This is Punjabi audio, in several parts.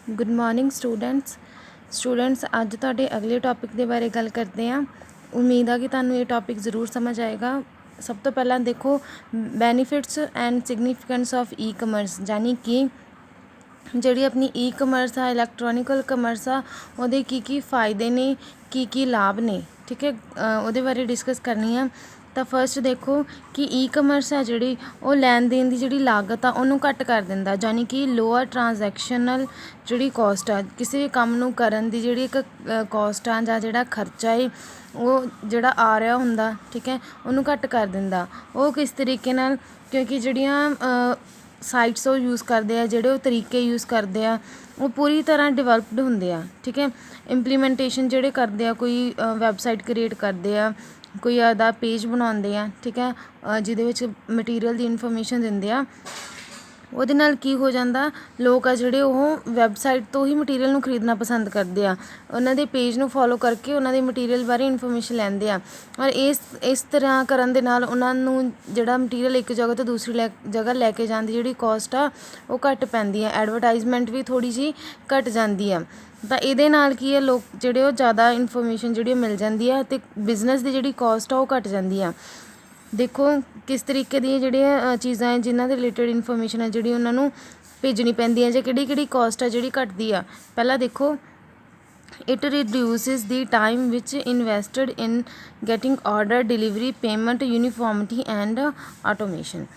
गुड मॉर्निंग स्टूडेंट्स अज तुहाडे अगले टॉपिक के बारे गल करते हैं। उम्मीद है कि तुहानूं ये टॉपिक जरूर समझ आएगा। सब तो पहला देखो benefits and significance of e commerce, यानी कि ਜਿਹੜੀ अपनी ई कमर्स आ इलैक्ट्रॉनिकल कमर्स आ ਉਹਦੇ की फ़ायदे ने की लाभ ने, ठीक है। ਉਹਦੇ बारे डिस्कस करनी है। तो फर्स्ट देखो कि ई कमर्स है जी वो लैन देन की जी लागत आ उन्होंने घट कर दिंदा, यानी कि लोअर ट्रांजैक्शनल जी कॉस्ट आ किसी भी काम नूं करन दी जी एक कॉस्ट आ जां जिहड़ा खर्चा है वो जिहड़ा आ रहा हुंदा, ठीक है, उन्होंने घट कर दिंदा। वो किस तरीके नाल, क्योंकि जिहड़ियां साइट्स वो यूज़ करते हैं, जोड़े वो तरीके यूज़ करते हैं वो पूरी तरह डिवेलप्ड होंगे आ, ठीक है। इंप्लीमेंटेशन जोड़े करते हैं, कोई वैबसाइट क्रिएट करते हैं, कोई आदा पेज बनाते हैं, ठीक है, जिहदे मटीरियल की इनफॉर्मेशन देंगे आ। ਉਹਦੇ ਨਾਲ ਕੀ ਹੋ ਜਾਂਦਾ, ਲੋਕ ਆ ਜਿਹੜੇ ਉਹ ਵੈਬਸਾਈਟ ਤੋਂ ਹੀ ਮਟੀਰੀਅਲ ਨੂੰ ਖਰੀਦਣਾ ਪਸੰਦ ਕਰਦੇ ਆ, ਉਹਨਾਂ ਦੇ ਪੇਜ ਨੂੰ ਫੋਲੋ ਕਰਕੇ ਉਹਨਾਂ ਦੇ ਮਟੀਰੀਅਲ ਬਾਰੇ ਇਨਫੋਰਮੇਸ਼ਨ ਲੈਂਦੇ ਆ। ਔਰ ਇਸ ਤਰ੍ਹਾਂ ਕਰਨ ਦੇ ਨਾਲ ਉਹਨਾਂ ਨੂੰ ਜਿਹੜਾ ਮਟੀਰੀਅਲ ਇੱਕ ਜਗ੍ਹਾ ਤੋਂ ਦੂਸਰੀ ਜਗ੍ਹਾ ਲੈ ਕੇ ਜਾਣ ਦੀ ਜਿਹੜੀ ਕੋਸਟ ਆ ਉਹ ਘੱਟ ਪੈਂਦੀ ਆ, ਐਡਵਰਟਾਈਜ਼ਮੈਂਟ ਵੀ ਥੋੜ੍ਹੀ ਜਿਹੀ ਘੱਟ ਜਾਂਦੀ ਆ। ਤਾਂ ਇਹਦੇ ਨਾਲ ਕੀ ਹੈ, ਲੋਕ ਜਿਹੜੇ ਉਹ ਜ਼ਿਆਦਾ ਇਨਫੋਰਮੇਸ਼ਨ ਜਿਹੜੀ ਮਿਲ ਜਾਂਦੀ ਆ ਅਤੇ ਬਿਜ਼ਨਸ ਦੀ ਜਿਹੜੀ ਕੋਸਟ ਆ ਉਹ ਘੱਟ ਜਾਂਦੀ ਆ। देखो किस तरीके दी जिहड़ियां चीज़ां है जिन्हां दे रिलेटेड इनफॉर्मेशन है जिहड़ी उन्हां नूं भेजनी पैंदी है, जां किहड़ी कॉस्ट है जिहड़ी घटदी आ। पहला देखो it reduces the time which invested in getting order delivery payment uniformity and automation.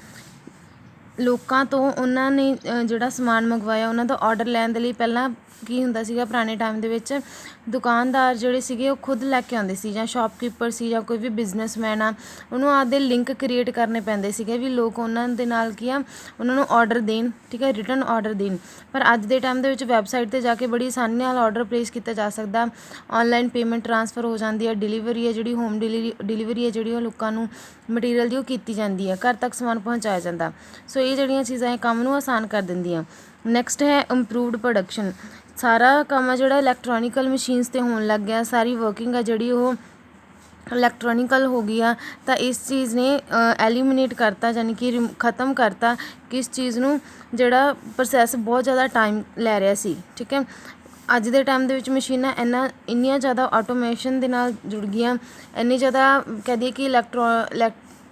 लोकां तो उन्हां ने जिहड़ा समान मंगवाया उन्हां दा ऑर्डर लैण दे लई पहलां ਕੀ ਹੁੰਦਾ ਸੀਗਾ, ਪੁਰਾਣੇ ਟਾਈਮ ਦੇ ਵਿੱਚ ਦੁਕਾਨਦਾਰ ਜਿਹੜੇ ਸੀਗੇ ਉਹ ਖੁਦ ਲੈ ਕੇ ਆਉਂਦੇ ਸੀ, ਜਾਂ ਸ਼ਾਪਕੀਪਰ ਸੀ ਜਾਂ ਕੋਈ ਵੀ ਬਿਜ਼ਨਸਮੈਨ ਆ, ਉਹਨੂੰ ਆਪਦੇ ਲਿੰਕ ਕ੍ਰੀਏਟ ਕਰਨੇ ਪੈਂਦੇ ਸੀਗੇ ਵੀ ਲੋਕ ਉਹਨਾਂ ਦੇ ਨਾਲ ਕੀ ਆ ਉਹਨਾਂ ਨੂੰ ਔਡਰ ਦੇਣ, ਠੀਕ ਹੈ, ਰਿਟਰਨ ਔਡਰ ਦੇਣ। ਪਰ ਅੱਜ ਦੇ ਟਾਈਮ ਦੇ ਵਿੱਚ ਵੈਬਸਾਈਟ 'ਤੇ ਜਾ ਕੇ ਬੜੀ ਆਸਾਨੀ ਨਾਲ ਔਡਰ ਪਲੇਸ ਕੀਤਾ ਜਾ ਸਕਦਾ, ਔਨਲਾਈਨ ਪੇਮੈਂਟ ਟਰਾਂਸਫਰ ਹੋ ਜਾਂਦੀ ਹੈ, ਡਿਲੀਵਰੀ ਹੈ ਜਿਹੜੀ ਹੋਮ ਡਿਲੀਵਰੀ ਹੈ ਜਿਹੜੀ ਉਹ ਲੋਕਾਂ ਨੂੰ ਮਟੀਰੀਅਲ ਦੀ ਉਹ ਕੀਤੀ ਜਾਂਦੀ ਹੈ, ਘਰ ਤੱਕ ਸਮਾਨ ਪਹੁੰਚਾਇਆ ਜਾਂਦਾ। ਸੋ ਇਹ ਜਿਹੜੀਆਂ ਚੀਜ਼ਾਂ ਇਹ ਕੰਮ ਨੂੰ ਆਸਾਨ ਕਰ ਦਿੰਦੀਆਂ। ਨੈਕਸਟ ਹੈ ਇੰਪਰੂਵਡ ਪ੍ਰੋਡਕਸ਼ਨ। सारा काम है जोड़ा इलैक्ट्रॉनिकल मशीनस ते होने लग गया, सारी वर्किंग है जी वो इलैक्ट्रॉनिकल हो गई आ। तो इस चीज़ ने एलिमिनेट करता, यानी कि ख़त्म करता कि इस चीज़ नूं जिहड़ा प्रोसैस बहुत ज़्यादा टाइम लै रहा सी, ठीक है। अज दे टाइम दे विच मशीनां इन्नियां ज़्यादा ऑटोमेशन दे नाल जुड़ गईयां, इन्नी ज़्यादा कह दईए कि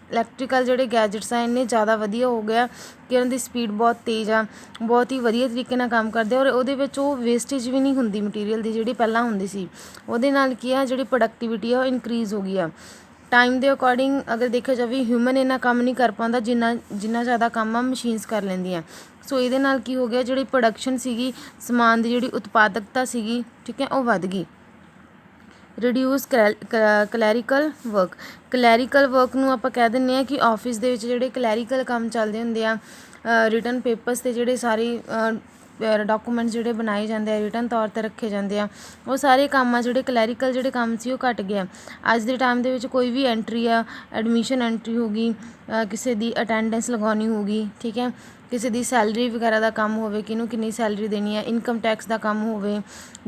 इलैक्ट्रिकल जोड़े गैजेट्स आ इन्ने ज़्यादा वधिया हो गया कि उन्हां दी स्पीड बहुत तेज़ आ, बहुत ही वधिया तरीके नाल काम करदे, और उहदे विच ओह वेस्टेज भी नहीं हुंदी मटीरियल दी जिहड़ी पहलां हुंदी सी। उहदे नाल की आ जिहड़ी प्रोडक्टिविटी आ इनक्रीज़ हो गई आ। टाइम के अकॉर्डिंग अगर देखा जाए ह्यूमन इन्ना काम नहीं कर पाता जिन्ना ज़्यादा काम आ मशीनस कर लैंदियां। सो ये नाल की हो गया, जिहड़ी प्रोडक्शन सीगी समान की जिहड़ी उत्पादकता सीगी, ठीक है, वह वध गई। रिड्यूस क्लैरिकल वर्क नूं आपां कह दिंदे आ कि ऑफिस दे विच जिहड़े क्लैरिकल काम चलदे हुंदे आ, रिटन पेपर्स ते जिहड़े सारे डॉकूमेंट्स जिहड़े बनाए जाते हैं रिटन तौर पर रखे जाते हैं, वो सारे काम आ जिहड़े क्लैरिकल जिहड़े काम सी वो घट गए। अज दे टाइम दे विच कोई भी एंट्री आ, एडमिशन एंट्री होगी, किसी दी अटेंडेंस लगानी होगी, ठीक है, किसी दी सैलरी वगैरह का काम होवे, किनूं किन्नी सैलरी देनी है, इनकम टैक्स का काम होवे,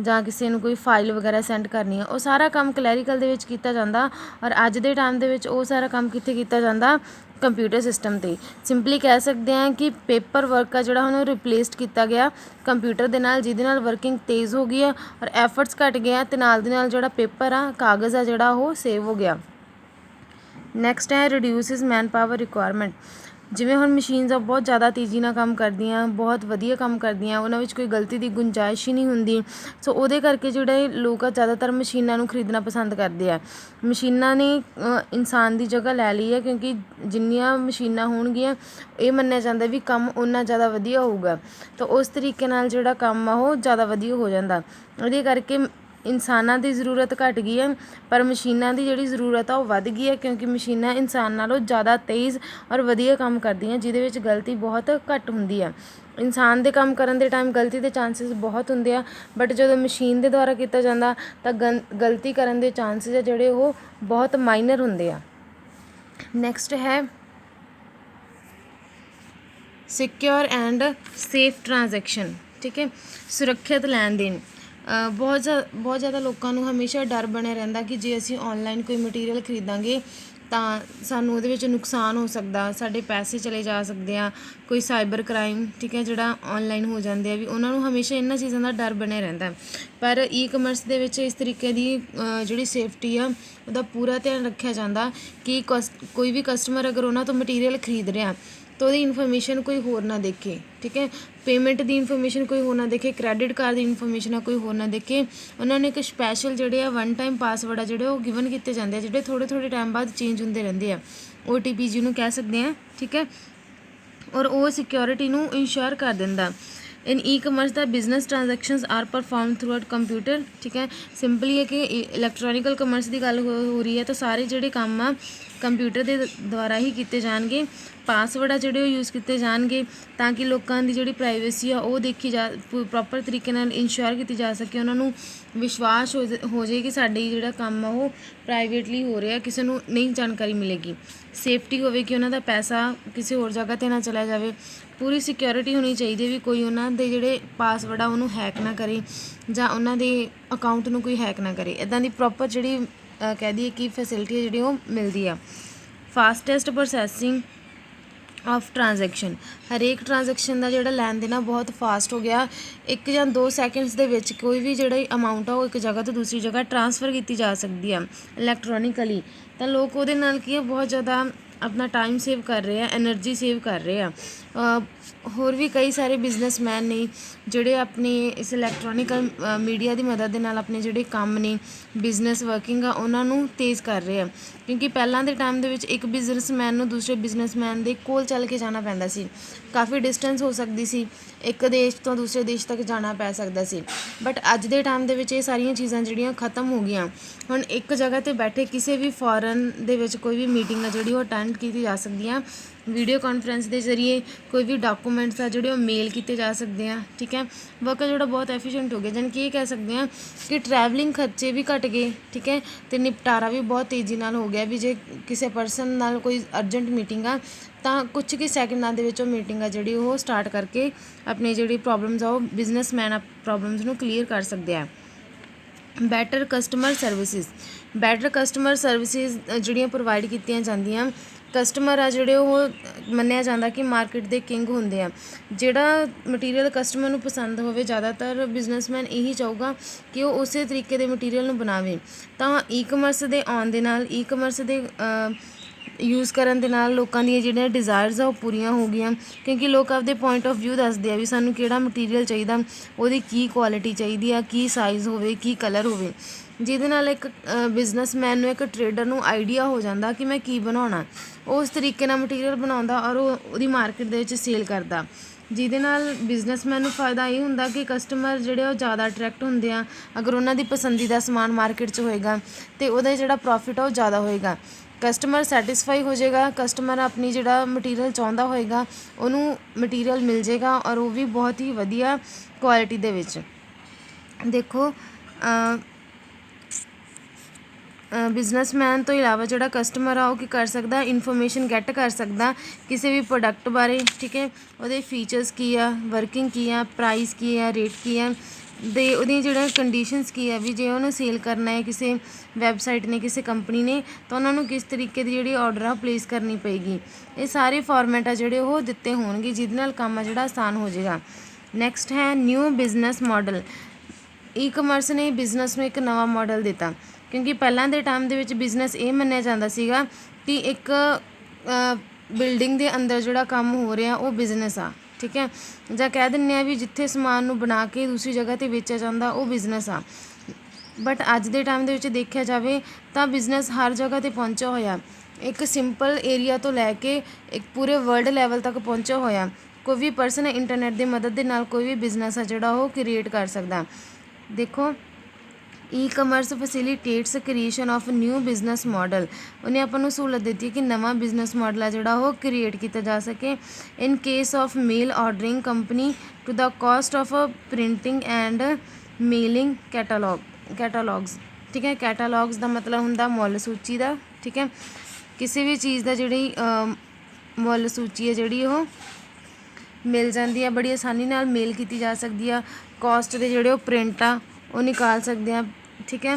जां किसी नूं कोई फाइल वगैरह सेंड करनी है, वो सारा काम क्लैरिकल दे विच कीता जांदा। और अज दे टाइम दे विच वो सारा काम कित्थे कीता जांदा, कंप्यूटर सिस्टम ते। सिंपली कह सकते हैं कि पेपर वर्क का जोड़ा उन्होंने रिप्लेसड किया गया कंप्यूटर के नाल, जिहदे नाल वर्किंग तेज़ हो गई है और एफर्ट्स घट गए, तो नाल दी नाल जोड़ा पेपर आ कागज़ आ जोड़ा वो सेव हो गया। नैक्सट है रिड्यूसिस मैन पावर रिक्वायरमेंट। जिवें हुण मशीनस बहुत ज़्यादा तेज़ी नाल काम करदियां, बहुत वधिया काम करदियां, उन्हां विच कोई गलती की गुंजाइश ही नहीं हुंदी। सो उहदे करके जिहड़े लोग आ ज़्यादातर मशीनां नूं खरीदना पसंद करदे आ। मशीनां ने इंसान की जगह लै ली है, क्योंकि जिन्नियां मशीनां होणगियां ये मन्निया जांदा भी काम उन्ना ज़्यादा वधिया होऊगा, तो उस तरीके नाल जिहड़ा काम आ वो ज़्यादा वधिया हो जांदा। इहदे करके इंसानां की ज़रूरत घट गई है, पर मशीनां की जिहड़ी ज़रूरत आ वो वध गई है, क्योंकि मशीनां इंसान नालों ज़्यादा तेज़ और वधिया काम करदियां, जिहदे विच गलती बहुत घट हुंदी है। इंसान दे काम करन दे टाइम गलती के चांसिस बहुत हुंदे आ, बट जदों मशीन के द्वारा किया जाता तो गलती करन दे चांसिस आ जिहड़े वो बहुत माइनर हुंदे आ। नैक्सट है सिक्योर एंड सेफ ट्रांजैक्शन, ठीक है, सुरक्षित लैन देन। बहुत ज़्यादा लोगों को हमेशा डर बनया रहिंदा कि जे असीं ऑनलाइन कोई मटीरियल खरीदांगे ਤਾਂ ਸਾਨੂੰ ਉਹਦੇ ਵਿੱਚ ਨੁਕਸਾਨ ਹੋ ਸਕਦਾ, ਸਾਡੇ ਪੈਸੇ ਚਲੇ ਜਾ ਸਕਦੇ ਆ, ਕੋਈ ਸਾਈਬਰ ਕ੍ਰਾਈਮ, ਠੀਕ ਹੈ, ਜਿਹੜਾ ਔਨਲਾਈਨ ਹੋ ਜਾਂਦੇ ਆ ਵੀ ਉਹਨਾਂ ਨੂੰ ਹਮੇਸ਼ਾ ਇਹਨਾਂ ਚੀਜ਼ਾਂ ਦਾ ਡਰ ਬਣਿਆ ਰਹਿੰਦਾ। ਪਰ ਈ ਕਮਰਸ ਦੇ ਵਿੱਚ ਇਸ ਤਰੀਕੇ ਦੀ ਜਿਹੜੀ ਸੇਫਟੀ ਆ ਉਹਦਾ ਪੂਰਾ ਧਿਆਨ ਰੱਖਿਆ ਜਾਂਦਾ ਕਿ ਕੋਈ ਵੀ ਕਸਟਮਰ ਅਗਰ ਉਹਨਾਂ ਤੋਂ ਮਟੀਰੀਅਲ ਖਰੀਦ ਰਿਹਾ ਤਾਂ ਉਹਦੀ ਇਨਫੋਰਮੇਸ਼ਨ ਕੋਈ ਹੋਰ ਨਾ ਦੇਖੇ, ਠੀਕ ਹੈ, ਪੇਮੈਂਟ ਦੀ ਇਨਫੋਰਮੇਸ਼ਨ ਕੋਈ ਹੋਰ ਨਾ ਦੇਖੇ, ਕ੍ਰੈਡਿਟ ਕਾਰਡ ਦੀ ਇਨਫੋਰਮੇਸ਼ਨ ਆ ਕੋਈ ਹੋਰ ਨਾ ਦੇਖੇ। ਉਹਨਾਂ ਨੇ ਇੱਕ ਸਪੈਸ਼ਲ ਜਿਹੜੇ ਆ ਵਨ ਟਾਈਮ ਪਾਸਵਰਡ ਆ ਜਿਹੜੇ ਉਹ ਗਿਵਨ ਕੀਤੇ ਜਾਂਦੇ ਆ, ਜਿਹੜੇ ਥੋੜ੍ਹੇ ਟਾਈਮ ਬਾਅਦ ਚੇਂਜ ਹੁੰਦੇ ਰਹਿੰਦੇ ਆ, OTP ਜਿਹਨੂੰ ਕਹਿ ਸਕਦੇ ਆ, ਠੀਕ ਹੈ, ਔਰ ਉਹ ਸਿਕਿਉਰਿਟੀ ਨੂੰ ਇੰਸ਼ੋਰ ਕਰ ਦਿੰਦਾ। ਇਨ ਈ ਕਮਰਸ ਦਾ business transactions are perform through out computer, ਠੀਕ ਹੈ, ਸਿੰਪਲੀ ਹੈ ਕਿ ਇਲੈਕਟ੍ਰੋਨਿਕਲ ਕਮਰਸ ਦੀ ਗੱਲ ਹੋ ਰਹੀ ਹੈ ਤਾਂ ਸਾਰੇ ਜਿਹੜੇ ਕੰਮ ਆ ਕੰਪਿਊਟਰ ਦੇ ਦੁਆਰਾ ਹੀ ਕੀਤੇ ਜਾਣਗੇ। ਪਾਸਵਰਡ ਆ ਜਿਹੜੇ ਉਹ ਯੂਜ਼ ਕੀਤੇ ਜਾਣਗੇ ਤਾਂ ਕਿ ਲੋਕਾਂ ਦੀ ਜਿਹੜੀ ਪ੍ਰਾਈਵੇਸੀ ਆ ਉਹ ਦੇਖੀ ਜਾ ਪ੍ਰੋਪਰ ਤਰੀਕੇ ਨਾਲ ਇੰਸ਼ੋਰ ਕੀਤੀ ਜਾ ਸਕੇ, ਉਹਨਾਂ ਨੂੰ ਵਿਸ਼ਵਾਸ ਹੋ ਜਾਏ ਕਿ ਸਾਡੀ ਜਿਹੜਾ ਕੰਮ ਆ ਉਹ ਪ੍ਰਾਈਵੇਟਲੀ ਹੋ ਰਿਹਾ, ਕਿਸੇ ਨੂੰ ਨਹੀਂ ਜਾਣਕਾਰੀ ਮਿਲੇਗੀ। ਸੇਫਟੀ ਹੋਵੇ ਕਿ ਉਹਨਾਂ ਦਾ ਪੈਸਾ ਕਿਸੇ ਹੋਰ ਜਗ੍ਹਾ 'ਤੇ ਨਾ ਚਲਾ ਜਾਵੇ। ਪੂਰੀ ਸਿਕਿਉਰਿਟੀ ਹੋਣੀ ਚਾਹੀਦੀ ਹੈ ਵੀ ਕੋਈ ਉਹਨਾਂ ਦੇ ਜਿਹੜੇ ਪਾਸਵਰਡ ਆ ਉਹਨੂੰ ਹੈਕ ਨਾ ਕਰੇ ਜਾਂ ਉਹਨਾਂ ਦੇ ਅਕਾਊਂਟ ਨੂੰ ਕੋਈ ਹੈਕ ਨਾ ਕਰੇ। ਇੱਦਾਂ ਦੀ ਪ੍ਰੋਪਰ ਜਿਹੜੀ ਕਹਿ ਦਈਏ ਕਿ ਫੈਸਿਲਿਟੀ ਹੈ ਜਿਹੜੀ ਉਹ ਮਿਲਦੀ ਆ। ਫਾਸਟੈਸਟ ਪ੍ਰੋਸੈਸਿੰਗ ਆਫ ਟ੍ਰਾਂਜੈਕਸ਼ਨ, ਹਰੇਕ ਟ੍ਰਾਂਜੈਕਸ਼ਨ ਦਾ ਜਿਹੜਾ ਲੈਣ ਦੇਣ ਆ ਬਹੁਤ ਫਾਸਟ ਹੋ ਗਿਆ। 1 ਜਾਂ 2 ਸੈਕਿੰਡਸ ਦੇ ਵਿੱਚ ਕੋਈ ਵੀ ਜਿਹੜੀ ਅਮਾਊਂਟ ਆ ਉਹ ਇੱਕ ਜਗ੍ਹਾ ਤੋਂ ਦੂਸਰੀ ਜਗ੍ਹਾ ਟ੍ਰਾਂਸਫਰ ਕੀਤੀ ਜਾ ਸਕਦੀ ਆ ਇਲੈਕਟ੍ਰੋਨਿਕਲੀ। ਤਾਂ ਲੋਕ ਉਹਦੇ ਨਾਲ ਕੀ ਆ ਬਹੁਤ ਜ਼ਿਆਦਾ ਆਪਣਾ ਟਾਈਮ ਸੇਵ ਕਰ ਰਹੇ ਆ, ਐਨਰਜੀ ਸੇਵ ਕਰ ਰਹੇ ਆ। ਹੋਰ ਵੀ ਕਈ ਸਾਰੇ ਬਿਜ਼ਨਸਮੈਨ ਨੇ ਜਿਹੜੇ ਆਪਣੇ ਇਸ ਇਲੈਕਟ੍ਰੋਨਿਕਲ ਮੀਡੀਆ ਦੀ ਮਦਦ ਦੇ ਨਾਲ ਆਪਣੇ ਜਿਹੜੇ ਕੰਮ ਨੇ, ਬਿਜ਼ਨਸ ਵਰਕਿੰਗ ਆ ਉਹਨਾਂ ਨੂੰ ਤੇਜ਼ ਕਰ ਰਹੇ ਆ। ਕਿਉਂਕਿ ਪਹਿਲਾਂ ਦੇ ਟਾਈਮ ਦੇ ਵਿੱਚ ਇੱਕ ਬਿਜ਼ਨਸਮੈਨ ਨੂੰ ਦੂਸਰੇ ਬਿਜ਼ਨਸਮੈਨ ਦੇ ਕੋਲ ਚੱਲ ਕੇ ਜਾਣਾ ਪੈਂਦਾ ਸੀ, ਕਾਫੀ ਡਿਸਟੈਂਸ ਹੋ ਸਕਦੀ ਸੀ, ਇੱਕ ਦੇਸ਼ ਤੋਂ ਦੂਸਰੇ ਦੇਸ਼ ਤੱਕ ਜਾਣਾ ਪੈ ਸਕਦਾ ਸੀ। ਬਟ ਅੱਜ ਦੇ ਟਾਈਮ ਦੇ ਵਿੱਚ ਇਹ ਸਾਰੀਆਂ ਚੀਜ਼ਾਂ ਜਿਹੜੀਆਂ ਖ਼ਤਮ ਹੋ ਗਈਆਂ। ਹੁਣ ਇੱਕ ਜਗ੍ਹਾ 'ਤੇ ਬੈਠੇ ਕਿਸੇ ਵੀ ਫੋਰਨ ਦੇ ਵਿੱਚ ਕੋਈ ਵੀ ਮੀਟਿੰਗ ਆ ਜਿਹੜੀ ਉਹ ਅਟੈਂਡ ਕੀਤੀ ਜਾ ਸਕਦੀ ਆ ਵੀਡੀਓ ਕਾਨਫਰੰਸ ਦੇ ਜ਼ਰੀਏ। ਕੋਈ ਵੀ ਡਾਕੂਮੈਂਟਸ ਆ ਜਿਹੜੇ ਉਹ ਮੇਲ ਕੀਤੇ ਜਾ ਸਕਦੇ ਆ, ਠੀਕ ਹੈ। ਵਰਕ ਜਿਹੜਾ ਬਹੁਤ ਐਫੀਸ਼ੀਐਂਟ ਹੋ ਗਿਆ, ਜਾਣੀ ਕਿ ਇਹ ਕਹਿ ਸਕਦੇ ਹਾਂ ਕਿ ਟਰੈਵਲਿੰਗ ਖਰਚੇ ਵੀ ਘੱਟ ਗਏ, ਠੀਕ ਹੈ, ਅਤੇ ਨਿਪਟਾਰਾ ਵੀ ਬਹੁਤ ਤੇਜ਼ੀ ਨਾਲ ਹੋ ਗਿਆ। ਵੀ ਜੇ ਕਿਸੇ ਪਰਸਨ ਨਾਲ ਕੋਈ ਅਰਜੈਂਟ ਮੀਟਿੰਗ ਆ ਤਾਂ ਕੁਛ ਕੁ ਸੈਕਿੰਡਾਂ ਦੇ ਵਿੱਚ ਉਹ ਮੀਟਿੰਗ ਆ ਜਿਹੜੀ ਉਹ ਸਟਾਰਟ ਕਰਕੇ ਆਪਣੀ ਜਿਹੜੀ ਪ੍ਰੋਬਲਮਸ ਆ ਉਹ ਬਿਜ਼ਨਸਮੈਨ ਪ੍ਰੋਬਲਮਸ ਨੂੰ ਕਲੀਅਰ ਕਰ ਸਕਦੇ ਆ। ਬੈਟਰ ਕਸਟਮਰ ਸਰਵਿਸਿਜ਼ ਜਿਹੜੀਆਂ ਪ੍ਰੋਵਾਈਡ ਕੀਤੀਆਂ ਜਾਂਦੀਆਂ। ਕਸਟਮਰ ਆ ਜਿਹੜੇ ਉਹ ਮੰਨਿਆ ਜਾਂਦਾ ਕਿ ਮਾਰਕੀਟ ਦੇ ਕਿੰਗ ਹੁੰਦੇ ਆ। ਜਿਹੜਾ ਮਟੀਰੀਅਲ ਕਸਟਮਰ ਨੂੰ ਪਸੰਦ ਹੋਵੇ, ਜ਼ਿਆਦਾਤਰ ਬਿਜ਼ਨਸਮੈਨ ਇਹੀ ਚਾਹੂਗਾ ਕਿ ਉਹ ਉਸੇ ਤਰੀਕੇ ਦੇ ਮਟੀਰੀਅਲ ਨੂੰ ਬਣਾਵੇ। ਤਾਂ ਈ ਕਮਰਸ ਦੇ ਆਉਣ ਦੇ ਨਾਲ, ਈ ਕਮਰਸ ਦੇ ਯੂਜ਼ ਕਰਨ ਦੇ ਨਾਲ ਲੋਕਾਂ ਦੀਆਂ ਜਿਹੜੀਆਂ ਡਿਜ਼ਾਇਰਸ ਆ ਉਹ ਪੂਰੀਆਂ ਹੋ ਗਈਆਂ। ਕਿਉਂਕਿ ਲੋਕ ਆਪਦੇ ਪੁਆਇੰਟ ਆਫ ਵਿਊ ਦੱਸਦੇ ਆ ਵੀ ਸਾਨੂੰ ਕਿਹੜਾ ਮਟੀਰੀਅਲ ਚਾਹੀਦਾ, ਉਹਦੀ ਕੀ ਕੁਆਲਿਟੀ ਚਾਹੀਦੀ ਆ, ਕੀ ਸਾਈਜ਼ ਹੋਵੇ, ਕੀ ਕਲਰ ਹੋਵੇ, ਜਿਹਦੇ ਨਾਲ ਇੱਕ ਬਿਜ਼ਨਸਮੈਨ ਨੂੰ, ਇੱਕ ਟਰੇਡਰ ਨੂੰ ਆਈਡੀਆ ਹੋ ਜਾਂਦਾ ਕਿ ਮੈਂ ਕੀ ਬਣਾਉਣਾ। ਉਸ ਤਰੀਕੇ ਨਾਲ ਮਟੀਰੀਅਲ ਬਣਾਉਂਦਾ ਔਰ ਉਹਦੀ ਮਾਰਕੀਟ ਦੇ ਵਿੱਚ ਸੇਲ ਕਰਦਾ, ਜਿਹਦੇ ਨਾਲ ਬਿਜ਼ਨਸਮੈਨ ਨੂੰ ਫਾਇਦਾ ਇਹ ਹੁੰਦਾ ਕਿ ਕਸਟਮਰ ਜਿਹੜੇ ਉਹ ਜ਼ਿਆਦਾ ਅਟਰੈਕਟ ਹੁੰਦੇ ਆ। ਅਗਰ ਉਹਨਾਂ ਦੀ ਪਸੰਦੀਦਾ ਸਮਾਨ ਮਾਰਕੀਟ 'ਚ ਹੋਏਗਾ ਅਤੇ ਉਹਦਾ ਜਿਹੜਾ ਪ੍ਰੋਫਿਟ ਆ ਉਹ ਜ਼ਿਆਦਾ ਹੋਏਗਾ। ਕਸਟਮਰ ਸੈਟਿਸਫਾਈ ਹੋ ਜਾਏਗਾ, ਕਸਟਮਰ ਆਪਣੀ ਜਿਹੜਾ ਮਟੀਰੀਅਲ ਚਾਹੁੰਦਾ ਹੋਏਗਾ ਉਹਨੂੰ ਮਟੀਰੀਅਲ ਮਿਲ ਜਾਏਗਾ ਔਰ ਉਹ ਵੀ ਬਹੁਤ ਹੀ ਵਧੀਆ ਕੁਆਲਿਟੀ ਦੇ ਵਿੱਚ। ਦੇਖੋ ਬਿਜ਼ਨਸਮੈਨ ਤੋਂ ਇਲਾਵਾ ਜਿਹੜਾ ਕਸਟਮਰ ਆ ਉਹ ਕੀ ਕਰ ਸਕਦਾ, ਇਨਫੋਰਮੇਸ਼ਨ ਗੈਟ ਕਰ ਸਕਦਾ ਕਿਸੇ ਵੀ ਪ੍ਰੋਡਕਟ ਬਾਰੇ, ਠੀਕ ਹੈ, ਉਹਦੇ ਫੀਚਰਸ ਕੀ ਆ, ਵਰਕਿੰਗ ਕੀ ਆ, ਪ੍ਰਾਈਸ ਕੀ ਆ, ਰੇਟ ਕੀ ਆ, ਦੇ ਉਹਦੀਆਂ ਜਿਹੜੀਆਂ ਕੰਡੀਸ਼ਨਸ ਕੀ ਆ। ਵੀ ਜੇ ਉਹਨੂੰ ਸੇਲ ਕਰਨਾ ਹੈ ਕਿਸੇ ਵੈਬਸਾਈਟ ਨੇ, ਕਿਸੇ ਕੰਪਨੀ ਨੇ, ਤਾਂ ਉਹਨਾਂ ਨੂੰ ਕਿਸ ਤਰੀਕੇ ਦੀ ਜਿਹੜੀ ਆਰਡਰ ਆ ਪਲੇਸ ਕਰਨੀ ਪਏਗੀ। ਇਹ ਸਾਰੇ ਫਾਰਮੈਟ ਆ ਜਿਹੜੇ ਉਹ ਦਿੱਤੇ ਹੋਣਗੇ, ਜਿਹਦੇ ਨਾਲ ਕੰਮ ਆ ਜਿਹੜਾ ਆਸਾਨ ਹੋ ਜਾਏਗਾ। ਨੈਕਸਟ ਹੈ new business model. E commerce ਨੇ ਬਿਜ਼ਨਸ ਨੂੰ ਇੱਕ ਨਵਾਂ ਮਾਡਲ ਦਿੱਤਾ। ਕਿਉਂਕਿ ਪਹਿਲਾਂ ਦੇ ਟਾਈਮ ਦੇ ਵਿੱਚ ਬਿਜ਼ਨਸ ਇਹ ਮੰਨਿਆ ਜਾਂਦਾ ਸੀਗਾ ਕਿ ਇੱਕ ਬਿਲਡਿੰਗ ਦੇ ਅੰਦਰ ਜਿਹੜਾ ਕੰਮ ਹੋ ਰਿਹਾ ਉਹ ਬਿਜ਼ਨਸ ਆ, ਠੀਕ ਹੈ, ਜਾਂ ਕਹਿ ਦਿੰਦੇ ਆ ਵੀ ਜਿੱਥੇ ਸਮਾਨ ਨੂੰ ਬਣਾ ਕੇ ਦੂਸਰੀ ਜਗ੍ਹਾ 'ਤੇ ਵੇਚਿਆ ਜਾਂਦਾ ਉਹ ਬਿਜ਼ਨਸ ਆ। ਬਟ ਅੱਜ ਦੇ ਟਾਈਮ ਦੇ ਵਿੱਚ ਦੇਖਿਆ ਜਾਵੇ ਤਾਂ ਬਿਜ਼ਨਸ ਹਰ ਜਗ੍ਹਾ 'ਤੇ ਪਹੁੰਚਿਆ ਹੋਇਆ, ਇੱਕ ਸਿੰਪਲ ਏਰੀਆ ਤੋਂ ਲੈ ਕੇ ਇੱਕ ਪੂਰੇ ਵਰਲਡ ਲੈਵਲ ਤੱਕ ਪਹੁੰਚਿਆ ਹੋਇਆ। ਕੋਈ ਵੀ ਪਰਸਨ ਇੰਟਰਨੈਟ ਦੀ ਮਦਦ ਦੇ ਨਾਲ ਕੋਈ ਵੀ ਬਿਜ਼ਨਸ ਆ ਜਿਹੜਾ ਉਹ ਕ੍ਰੀਏਟ ਕਰ ਸਕਦਾ। ਦੇਖੋ e commerce facilitates creation of new business model. ਉਹਨੇ ਆਪਾਂ ਨੂੰ ਸਹੂਲਤ ਦਿੱਤੀ ਕਿ ਨਵਾਂ ਬਿਜ਼ਨਸ ਮਾਡਲ ਆ ਜਿਹੜਾ ਉਹ ਕ੍ਰੀਏਟ ਕੀਤਾ ਜਾ ਸਕੇ। In case of mail ordering company to ਦਾ cost of printing and mailing catalogues, ਠੀਕ ਹੈ। ਕੈਟਾਲੌਗਸ ਦਾ ਮਤਲਬ ਹੁੰਦਾ ਮੁੱਲ ਸੂਚੀ ਦਾ, ਠੀਕ ਹੈ। ਕਿਸੇ ਵੀ ਚੀਜ਼ ਦਾ ਜਿਹੜੀ ਮੁੱਲ ਸੂਚੀ ਹੈ ਜਿਹੜੀ ਉਹ ਮਿਲ ਜਾਂਦੀ ਆ, ਬੜੀ ਆਸਾਨੀ ਨਾਲ ਮੇਲ ਕੀਤੀ ਜਾ ਸਕਦੀ ਆ। ਕਾਸਟ ਦੇ ਜਿਹੜੇ ਉਹ ਪ੍ਰਿੰਟ ਆ ਉਹ ਨਿਕਾਲ ਸਕਦੇ ਆ, ਠੀਕ ਹੈ।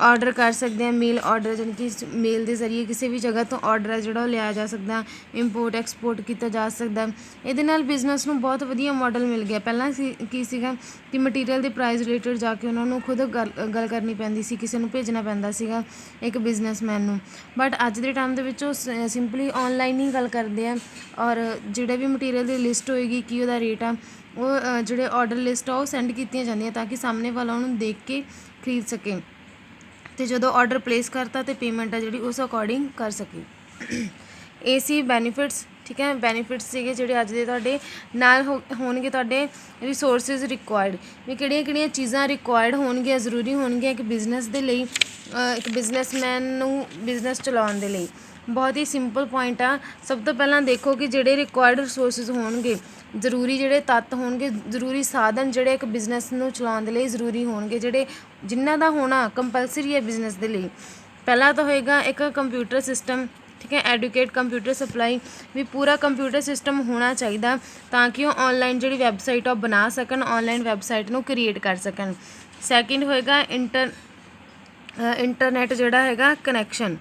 ਆਰਡਰ ਕਰ ਸਕਦੇ ਹਾਂ। ਮੇਲ ਆਰਡਰ ਜਾਣੀ ਕਿ ਮੇਲ ਦੇ ਜ਼ਰੀਏ ਕਿਸੇ ਵੀ ਜਗ੍ਹਾ ਤੋਂ ਆਰਡਰ ਹੈ ਜਿਹੜਾ ਉਹ ਲਿਆ ਜਾ ਸਕਦਾ, ਇੰਪੋਰਟ ਐਕਸਪੋਰਟ ਕੀਤਾ ਜਾ ਸਕਦਾ। ਇਹਦੇ ਨਾਲ ਬਿਜ਼ਨਸ ਨੂੰ ਬਹੁਤ ਵਧੀਆ ਮਾਡਲ ਮਿਲ ਗਿਆ। ਪਹਿਲਾਂ ਕੀ ਸੀਗਾ ਕਿ ਮਟੀਰੀਅਲ ਦੇ ਪ੍ਰਾਈਸ ਰਿਲੇਟਡ ਜਾ ਕੇ ਉਹਨਾਂ ਨੂੰ ਖੁਦ ਗੱਲ ਕਰਨੀ ਪੈਂਦੀ ਸੀ, ਕਿਸੇ ਨੂੰ ਭੇਜਣਾ ਪੈਂਦਾ ਸੀਗਾ ਇੱਕ ਬਿਜ਼ਨਸਮੈਨ ਨੂੰ। ਬਟ ਅੱਜ ਦੇ ਟਾਈਮ ਦੇ ਵਿੱਚ ਉਹ ਸਿੰਪਲੀ ਔਨਲਾਈਨ ਹੀ ਗੱਲ ਕਰਦੇ ਆ, ਔਰ ਜਿਹੜੇ ਵੀ ਮਟੀਰੀਅਲ ਦੀ ਲਿਸਟ ਹੋਏਗੀ ਕੀ ਉਹਦਾ ਰੇਟ ਆ, ਉਹ ਜਿਹੜੇ ਆਰਡਰ ਲਿਸਟ ਆ ਉਹ ਸੈਂਡ ਕੀਤੀਆਂ ਜਾਂਦੀਆਂ ਤਾਂ ਕਿ ਸਾਹਮਣੇ ਵਾਲਾ ਉਹਨੂੰ ਦੇਖ ਕੇ ਖਰੀਦ ਸਕੇ, ਅਤੇ ਜਦੋਂ ਆਰਡਰ ਪਲੇਸ ਕਰਤਾ ਅਤੇ ਪੇਮੈਂਟ ਆ ਜਿਹੜੀ ਉਸ ਅਕੋਰਡਿੰਗ ਕਰ ਸਕੇ। ਇਹ ਸੀ ਬੈਨੀਫਿਟਸ। ਠੀਕ ਹੈ, ਬੈਨੀਫਿਟਸ ਸੀਗੇ ਜਿਹੜੇ ਅੱਜ ਦੇ ਤੁਹਾਡੇ ਨਾਲ ਹੋਣਗੇ। ਤੁਹਾਡੇ ਰਿਸੋਰਸਿਸ ਰਿਕੁਆਇਰਡ ਵੀ ਕਿਹੜੀਆਂ ਚੀਜ਼ਾਂ ਰਿਕੁਆਇਰਡ ਹੋਣਗੀਆਂ, ਜ਼ਰੂਰੀ ਹੋਣਗੀਆਂ ਇੱਕ ਬਿਜ਼ਨਸ ਦੇ ਲਈ, ਇੱਕ ਬਿਜ਼ਨਸਮੈਨ ਨੂੰ ਬਿਜ਼ਨਸ ਚਲਾਉਣ ਦੇ ਲਈ। ਬਹੁਤ ਹੀ ਸਿੰਪਲ ਪੁਆਇੰਟ ਆ। ਸਭ ਤੋਂ ਪਹਿਲਾਂ ਦੇਖੋ ਕਿ ਜਿਹੜੇ ਰਿਕੁਆਇਰਡ ਰਿਸੋਰਸਿਸ ਹੋਣਗੇ, ਜ਼ਰੂਰੀ ਜਿਹੜੇ ਤੱਤ ਹੋਣਗੇ, ਜ਼ਰੂਰੀ ਸਾਧਨ ਜਿਹੜੇ ਇੱਕ ਬਿਜ਼ਨਸ ਨੂੰ ਚਲਾਉਣ ਦੇ ਲਈ ਜ਼ਰੂਰੀ ਹੋਣਗੇ, ਜਿਨ੍ਹਾਂ ਦਾ ਹੋਣਾ ਕੰਪਲਸਰੀ ਹੈ ਬਿਜ਼ਨਸ ਦੇ ਲਈ। ਪਹਿਲਾ ਤਾਂ ਹੋਏਗਾ ਇੱਕ ਕੰਪਿਊਟਰ ਸਿਸਟਮ। ਠੀਕ ਹੈ, ਐਡੂਕੇਟ ਕੰਪਿਊਟਰ ਸਪਲਾਈ ਵੀ ਪੂਰਾ ਕੰਪਿਊਟਰ ਸਿਸਟਮ ਹੋਣਾ ਚਾਹੀਦਾ ਤਾਂ ਕਿ ਉਹ ਔਨਲਾਈਨ ਜਿਹੜੀ ਵੈਬਸਾਈਟ ਆ ਉਹ ਬਣਾ ਸਕਣ, ਔਨਲਾਈਨ ਵੈਬਸਾਈਟ ਨੂੰ ਕ੍ਰੀਏਟ ਕਰ ਸਕਣ। ਸੈਕਿੰਡ ਹੋਏਗਾ ਇੰਟਰਨੈਟ ਜਿਹੜਾ ਹੈਗਾ ਕਨੈਕਸ਼ਨ,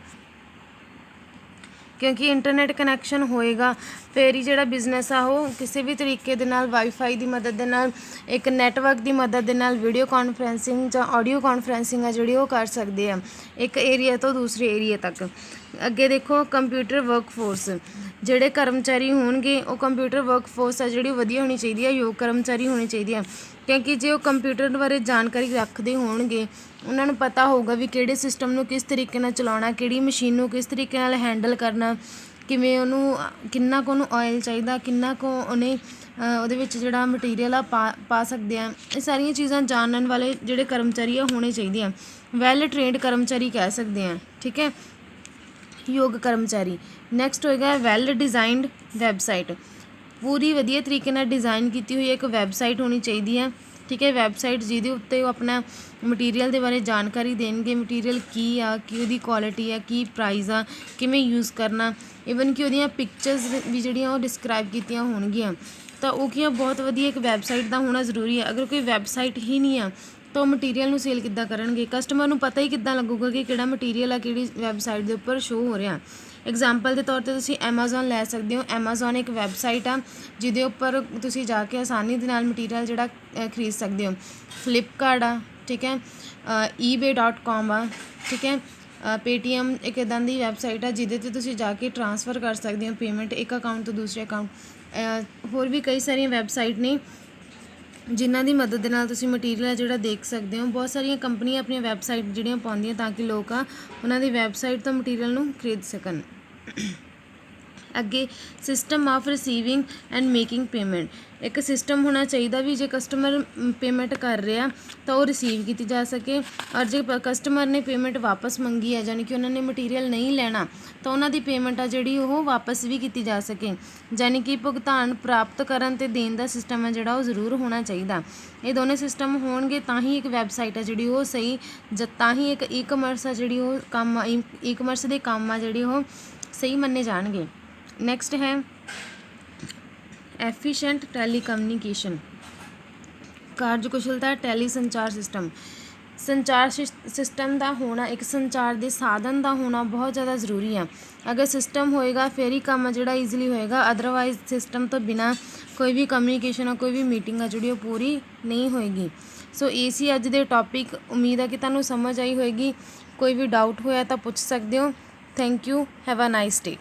ਕਿਉਂਕਿ ਇੰਟਰਨੈਟ ਕਨੈਕਸ਼ਨ ਹੋਏਗਾ ਫਿਰ ਹੀ ਜਿਹੜਾ ਬਿਜ਼ਨਸ ਆ ਉਹ ਕਿਸੇ ਵੀ ਤਰੀਕੇ ਦੇ ਨਾਲ ਵਾਈਫਾਈ ਦੀ ਮਦਦ ਦੇ ਨਾਲ, ਇੱਕ ਨੈਟਵਰਕ ਦੀ ਮਦਦ ਦੇ ਨਾਲ ਵੀਡੀਓ ਕਾਨਫਰੰਸਿੰਗ ਜਾਂ ਆਡੀਓ ਕਾਨਫਰੰਸਿੰਗ ਆ ਜਿਹੜੀ ਉਹ ਕਰ ਸਕਦੇ ਆ ਇੱਕ ਏਰੀਆ ਤੋਂ ਦੂਸਰੇ ਏਰੀਏ ਤੱਕ। ਅੱਗੇ ਦੇਖੋ ਕੰਪਿਊਟਰ ਵਰਕਫੋਰਸ, ਜਿਹੜੇ ਕਰਮਚਾਰੀ ਹੋਣਗੇ ਉਹ ਕੰਪਿਊਟਰ ਵਰਕਫੋਰਸ ਆ ਜਿਹੜੀ ਵਧੀਆ ਹੋਣੀ ਚਾਹੀਦੀ ਹੈ, ਯੋਗ ਕਰਮਚਾਰੀ ਹੋਣੀ ਚਾਹੀਦੀ ਹੈ, ਕਿਉਂਕਿ ਜੇ ਉਹ ਕੰਪਿਊਟਰ ਬਾਰੇ ਜਾਣਕਾਰੀ ਰੱਖਦੇ ਹੋਣਗੇ, ਉਹਨਾਂ ਨੂੰ ਪਤਾ ਹੋਊਗਾ ਵੀ ਕਿਹੜੇ ਸਿਸਟਮ ਨੂੰ ਕਿਸ ਤਰੀਕੇ ਨਾਲ ਚਲਾਉਣਾ, ਕਿਹੜੀ ਮਸ਼ੀਨ ਨੂੰ ਕਿਸ ਤਰੀਕੇ ਨਾਲ ਹੈਂਡਲ ਕਰਨਾ, ਕਿਵੇਂ ਉਹਨੂੰ ਕਿੰਨਾ ਕੁ ਉਹਨੂੰ ਆਇਲ ਚਾਹੀਦਾ, ਕਿੰਨਾ ਕੁ ਉਹਨੇ ਉਹਦੇ ਵਿੱਚ ਜਿਹੜਾ ਮਟੀਰੀਅਲ ਆ ਪਾ ਸਕਦੇ ਆ। ਇਹ ਸਾਰੀਆਂ ਚੀਜ਼ਾਂ ਜਾਣਨ ਵਾਲੇ ਜਿਹੜੇ ਕਰਮਚਾਰੀ ਆ ਹੋਣੇ ਚਾਹੀਦੇ ਆ, ਵੈਲ ਟ੍ਰੇਨਡ ਕਰਮਚਾਰੀ ਕਹਿ ਸਕਦੇ ਆ। ਠੀਕ ਹੈ, ਯੋਗ ਕਰਮਚਾਰੀ। ਨੈਕਸਟ ਹੋਏਗਾ ਵੈਲ ਡਿਜ਼ਾਈਨਡ ਵੈਬਸਾਈਟ, ਪੂਰੀ ਵਧੀਆ ਤਰੀਕੇ ਨਾਲ ਡਿਜ਼ਾਈਨ ਕੀਤੀ ਹੋਈ ਇੱਕ ਵੈਬਸਾਈਟ ਹੋਣੀ ਚਾਹੀਦੀ ਹੈ। ਠੀਕ ਹੈ, ਵੈਬਸਾਈਟ ਜਿਹਦੇ ਉੱਤੇ ਉਹ ਆਪਣਾ ਮਟੀਰੀਅਲ ਦੇ ਬਾਰੇ ਜਾਣਕਾਰੀ ਦੇਣਗੇ, ਮਟੀਰੀਅਲ ਕੀ ਆ, ਕੀ ਉਹਦੀ ਕੁਆਲਿਟੀ ਆ, ਕੀ ਪ੍ਰਾਈਸ ਆ, ਕਿਵੇਂ ਯੂਜ਼ ਕਰਨਾ, ਈਵਨ ਕਿ ਉਹਦੀਆਂ ਪਿਕਚਰਸ ਵੀ ਜਿਹੜੀਆਂ ਉਹ ਡਿਸਕਰਾਈਬ ਕੀਤੀਆਂ ਹੋਣਗੀਆਂ। ਤਾਂ ਉਹ ਕੀ ਆ, ਬਹੁਤ ਵਧੀਆ ਇੱਕ ਵੈਬਸਾਈਟ ਦਾ ਹੋਣਾ ਜ਼ਰੂਰੀ ਹੈ। ਅਗਰ ਕੋਈ ਵੈਬਸਾਈਟ ਹੀ ਨਹੀਂ ਆ ਤਾਂ ਉਹ ਮਟੀਰੀਅਲ ਨੂੰ ਸੇਲ ਕਿੱਦਾਂ ਕਰਨਗੇ, ਕਸਟਮਰ ਨੂੰ ਪਤਾ ਹੀ ਕਿੱਦਾਂ ਲੱਗੂਗਾ ਕਿ ਕਿਹੜਾ ਮਟੀਰੀਅਲ ਆ ਕਿਹੜੀ ਵੈਬਸਾਈਟ ਦੇ ਉੱਪਰ ਸ਼ੋਅ ਹੋ ਰਿਹਾ। ਐਗਜ਼ਾਮਪਲ ਦੇ ਤੌਰ 'ਤੇ ਤੁਸੀਂ ਐਮਾਜ਼ੋਨ ਲੈ ਸਕਦੇ ਹੋ। ਐਮਾਜ਼ੋਨ ਇੱਕ ਵੈਬਸਾਈਟ ਆ ਜਿਹਦੇ ਉੱਪਰ ਤੁਸੀਂ ਜਾ ਕੇ ਆਸਾਨੀ ਦੇ ਨਾਲ ਮਟੀਰੀਅਲ ਜਿਹੜਾ ਖਰੀਦ ਸਕਦੇ ਹੋ। ਫਲਿੱਪਕਾਰਟ ਆ, ਠੀਕ ਹੈ, ebay.com ਆ, ਠੀਕ ਹੈ, ਪੇਟੀਐਮ ਇੱਕ ਇੱਦਾਂ ਦੀ ਵੈਬਸਾਈਟ ਆ ਜਿਹਦੇ 'ਤੇ ਤੁਸੀਂ ਜਾ ਕੇ ਟਰਾਂਸਫਰ ਕਰ ਸਕਦੇ ਹੋ ਪੇਮੈਂਟ ਇੱਕ ਅਕਾਊਂਟ ਤੋਂ ਦੂਸਰੇ ਅਕਾਊਂਟ। ਹੋਰ ਵੀ ਕਈ ਸਾਰੀਆਂ ਵੈਬਸਾਈਟ ਨੇ ਜਿਨ੍ਹਾਂ ਦੀ ਮਦਦ ਦੇ ਨਾਲ ਤੁਸੀਂ ਮਟੀਰੀਅਲ ਆ ਜਿਹੜਾ ਦੇਖ ਸਕਦੇ ਹੋ। ਬਹੁਤ ਸਾਰੀਆਂ ਕੰਪਨੀਆਂ ਆਪਣੀਆਂ ਵੈਬਸਾਈਟ ਜਿਹੜੀਆਂ ਪਾਉਂਦੀਆਂ ਤਾਂ ਕਿ ਲੋਕ ਆ ਉਹਨਾਂ ਦੀ ਵੈਬਸਾਈਟ ਤੋਂ ਮਟੀਰੀਅਲ ਨੂੰ ਖਰੀਦ ਸਕਣ। ਅੱਗੇ system of receiving and making payment, ਇੱਕ ਸਿਸਟਮ ਹੋਣਾ ਚਾਹੀਦਾ ਵੀ ਜੇ ਕਸਟਮਰ ਪੇਮੈਂਟ ਕਰ ਰਿਹਾ ਤਾਂ ਉਹ ਰਿਸੀਵ ਕੀਤੀ ਜਾ ਸਕੇ, ਔਰ ਜੇ ਕਸਟਮਰ ਨੇ ਪੇਮੈਂਟ ਵਾਪਸ ਮੰਗੀ ਹੈ ਯਾਨੀ ਕਿ ਉਹਨਾਂ ਨੇ ਮਟੀਰੀਅਲ ਨਹੀਂ ਲੈਣਾ ਤਾਂ ਉਹਨਾਂ ਦੀ ਪੇਮੈਂਟ ਆ ਜਿਹੜੀ ਉਹ ਵਾਪਸ ਵੀ ਕੀਤੀ ਜਾ ਸਕੇ। ਯਾਨੀ ਕਿ ਭੁਗਤਾਨ ਪ੍ਰਾਪਤ ਕਰਨ ਅਤੇ ਦੇਣ ਦਾ ਸਿਸਟਮ ਹੈ ਜਿਹੜਾ ਉਹ ਜ਼ਰੂਰ ਹੋਣਾ ਚਾਹੀਦਾ। ਇਹ ਦੋਨੇ ਸਿਸਟਮ ਹੋਣਗੇ ਤਾਂ ਹੀ ਇੱਕ ਵੈਬਸਾਈਟ ਆ ਜਿਹੜੀ ਉਹ ਸਹੀ, ਤਾਂ ਹੀ ਇੱਕ ਈ ਕਮਰਸ ਆ ਜਿਹੜੀ ਉਹ ਕੰਮ, ਈ ਕਮਰਸ ਦੇ ਕੰਮ ਆ ਜਿਹੜੇ ਉਹ ਸਹੀ ਮੰਨੇ ਜਾਣਗੇ। ਨੈਕਸਟ ਹੈ ਐਫੀਸ਼ੀਐਂਟ ਟੈਲੀਕਮਿਊਨੀਕੇਸ਼ਨ, ਕਾਰਜਕੁਸ਼ਲਤਾ ਟੈਲੀ ਸੰਚਾਰ ਸਿਸਟਮ। ਸੰਚਾਰ ਸਿਸਟਮ ਦਾ ਹੋਣਾ, ਇੱਕ ਸੰਚਾਰ ਦੇ ਸਾਧਨ ਦਾ ਹੋਣਾ ਬਹੁਤ ਜ਼ਿਆਦਾ ਜ਼ਰੂਰੀ ਆ। ਅਗਰ ਸਿਸਟਮ ਹੋਏਗਾ ਫਿਰ ਹੀ ਕੰਮ ਆ ਜਿਹੜਾ ਈਜ਼ੀਲੀ ਹੋਏਗਾ, ਅਦਰਵਾਈਜ਼ ਸਿਸਟਮ ਤੋਂ ਬਿਨਾਂ ਕੋਈ ਵੀ ਕਮਿਊਨੀਕੇਸ਼ਨ ਆ, ਕੋਈ ਵੀ ਮੀਟਿੰਗ ਆ ਜਿਹੜੀ ਉਹ ਪੂਰੀ ਨਹੀਂ ਹੋਏਗੀ। ਸੋ ਇਹ ਸੀ ਅੱਜ ਦੇ ਟੌਪਿਕ। ਉਮੀਦ ਹੈ ਕਿ ਤੁਹਾਨੂੰ ਸਮਝ ਆਈ ਹੋਏਗੀ। ਕੋਈ ਵੀ ਡਾਊਟ ਹੋਇਆ ਤਾਂ ਪੁੱਛ ਸਕਦੇ ਹੋ। Thank you, have a nice day.